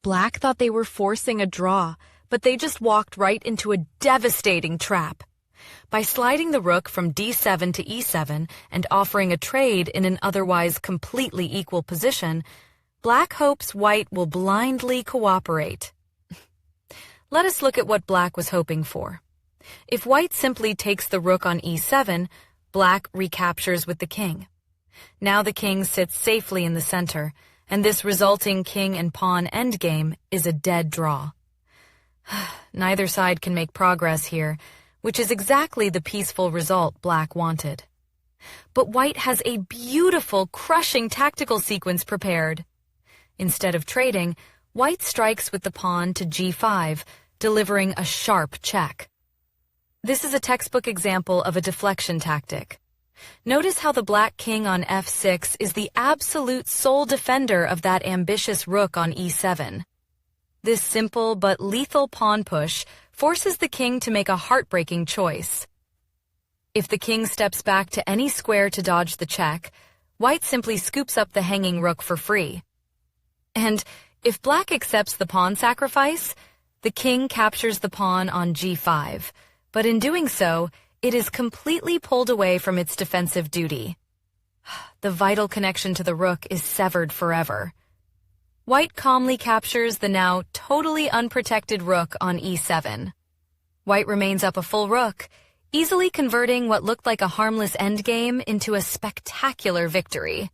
Black thought they were forcing a draw, but they just walked right into a devastating trap. By sliding the rook from d7 to e7 and offering a trade in an otherwise completely equal position, Black hopes White will blindly cooperate. Let us look at what Black was hoping for. If White simply takes the rook on e7, Black recaptures with the king. Now the king sits safely in the center, and this resulting king and pawn endgame is a dead draw. Neither side can make progress here, which is exactly the peaceful result Black wanted. But White has a beautiful, crushing tactical sequence prepared. Instead of trading, White strikes with the pawn to g5, delivering a sharp check. This is a textbook example of a deflection tactic. Notice how the Black king on f6 is the absolute sole defender of that ambitious rook on e7. This simple but lethal pawn push forces the king to make a heartbreaking choice. If the king steps back to any square to dodge the check, White simply scoops up the hanging rook for free. And if Black accepts the pawn sacrifice, the king captures the pawn on g5, but in doing so, it is completely pulled away from its defensive duty. The vital connection to the rook is severed forever. White calmly captures the now totally unprotected rook on e7. White remains up a full rook, easily converting what looked like a harmless endgame into a spectacular victory.